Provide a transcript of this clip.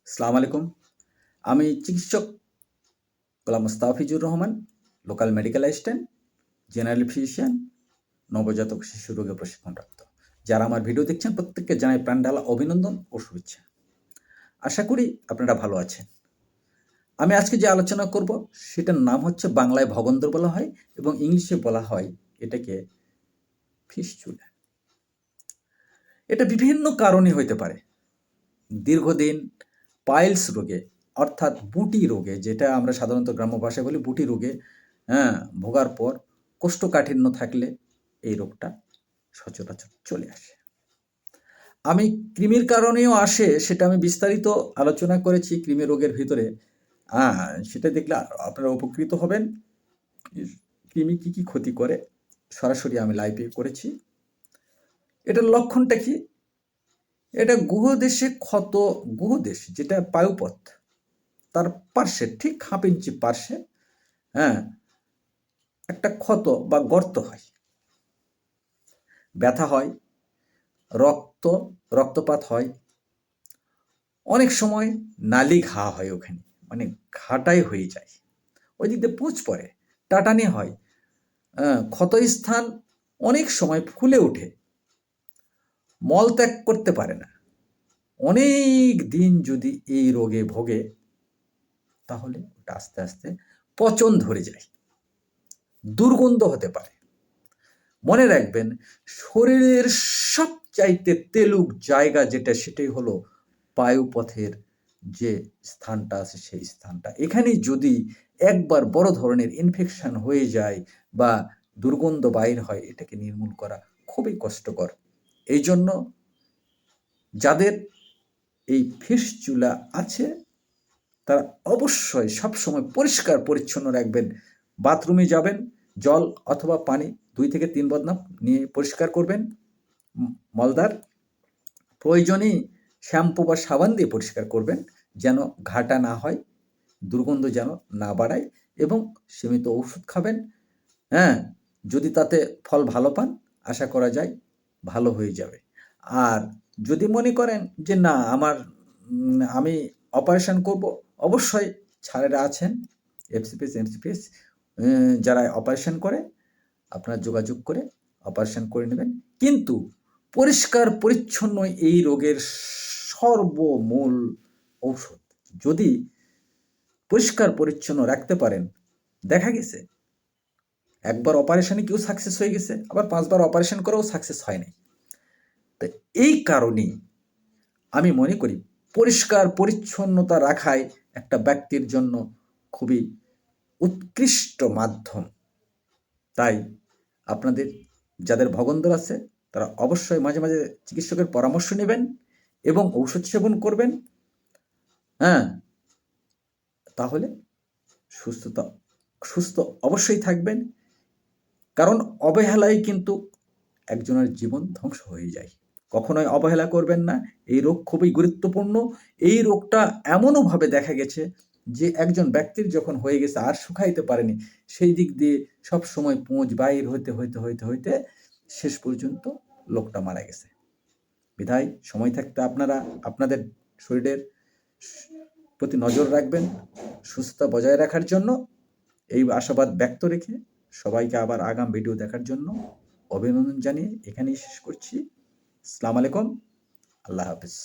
আসসালামু আলাইকুম। আমি চিকিৎসক Golam Mostafizur Rahman, local medical assistant, general physician, নবজাতক শিশু রোগে প্রশিক্ষণপ্রাপ্ত। যারা আমার ভিডিও দেখছেন প্রত্যেককে জানাই প্রাণঢালা অভিনন্দন ও শুভেচ্ছা। আশা করি আপনারা ভালো আছেন। আমি আজকে যে আলোচনা করব সেটার নাম হচ্ছে বাংলায় ভগন্দর বলা হয় এবং ইংলিশে বলা হয় এটাকে ফিস্চুলা। এটা বিভিন্ন কারণে হইতে পারে। দীর্ঘদিন পাইলস রোগে অর্থাৎ বুটি রোগে, যেটা আমরা সাধারণত গ্রাম্য ভাষায় বলি বুটি রোগে, ভোগার পর কোষ্ঠকাঠিন্য থাকলে এই রোগটা সচরাচর চলে আসে। আমি কৃমির কারণেও আসে সেটা আমি বিস্তারিত আলোচনা করেছি কৃমি রোগের ভিতরে। সেটা দেখলে আপনারা উপকৃত হবেন। কৃমি কী কী ক্ষতি করে সরাসরি আমি লাইভে করেছি। এটার লক্ষণটা কি? এটা গুহদেশে ক্ষত, গুহদেশ যেটা পায়ুপথ তার পার্শ্বে ঠিক হাফ ইঞ্চি পার্শ্বে একটা ক্ষত বা গর্ত হয়, ব্যথা হয়, রক্তপাত হয়, অনেক সময় নালি ঘা হয়, ওখানে মানে ঘাটাই হয়ে যায়, ওই দিক দিয়ে পুঁজ পড়ে, টাটানি হয়, ক্ষতস্থান অনেক সময় ফুলে ওঠে, মল ত্যাগ করতে পারে না। অনেক দিন যদি এই রোগে ভোগে তাহলে ওটা আস্তে আস্তে পচন ধরে যায়, দুর্গন্ধ হতে পারে। মনে রাখবেন, শরীরের সবচাইতে তেলুক জায়গা যেটা সেটাই হলো পায়ুপথের যে স্থানটা আছে সেই স্থানটা। এখানে যদি একবার বড় ধরনের ইনফেকশন হয়ে যায় বা দুর্গন্ধ বাইর হয়, এটাকে নির্মূল করা খুবই কষ্টকর। এই জন্য যাদের এই ফিস্চুলা আছে তারা অবশ্যই সবসময় পরিষ্কার পরিচ্ছন্ন রাখবেন। বাথরুমে যাবেন, জল অথবা পানি 2 থেকে 3 বদনা নিয়ে পরিষ্কার করবেন মলদার। প্রয়োজনে শ্যাম্পু বা সাবান দিয়ে পরিষ্কার করবেন যেন ঘাটা না হয়, দুর্গন্ধ যেন না বাড়ায়, এবং সীমিত ওষুধ খাবেন। যদি তাতে ফল ভালো পান আশা করা যায় ভালো হয়ে যাবে। আর যদি মনে করেন যে না আমি অপারেশন করব, অবশ্যই ছাড়েরা আছেন এমসিপিএস যারা অপারেশন করে, আপনারা যোগাযোগ করে অপারেশন করে নেবেন। কিন্তু পরিষ্কার পরিচ্ছন্ন এই রোগের সর্বমূল ঔষধ। যদি পরিষ্কার পরিচ্ছন্ন রাখতে পারেন, দেখা গেছে একবার অপারেশনে কেউ সাকসেস হয়ে গেছে, আবার 5 বার অপারেশন করেও সাকসেস হয়নি। তো এই কারণেই আমি মনে করি পরিষ্কার পরিচ্ছন্নতা রাখাই একটা ব্যক্তির জন্য খুবই উৎকৃষ্ট মাধ্যম। তাই আপনাদের যাদের ভগন্দর আছে তারা অবশ্যই মাঝে মাঝে চিকিৎসকের পরামর্শ নেবেন এবং ঔষধ সেবন করবেন। তাহলে সুস্থ অবশ্যই থাকবেন। কারণ অবহেলায় কিন্তু একজনের জীবন ধ্বংস হয়ে যায়। কখনোই অবহেলা করবেন না। এই রোগ খুবই গুরুত্বপূর্ণ। এই রোগটা এমনওভাবে দেখা গেছে যে একজন ব্যক্তির যখন হয়ে গেছে আর শুকাইতে পারেনি, সেই দিক দিয়ে সব সময় পুঁজ বাইর হইতে হইতে হইতে হইতে শেষ পর্যন্ত লোকটা মারা গেছে। বিধায় সময় থাকতে আপনারা আপনাদের শরীরের প্রতি নজর রাখবেন সুস্থতা বজায় রাখার জন্য। এই আশাবাদ ব্যক্ত রেখে সবাইকে আবার আগাম ভিডিও দেখার জন্য অভিনন্দন জানিয়ে এখানেই শেষ করছি। আসসালামু আলাইকুম, আল্লাহ হাফিজ।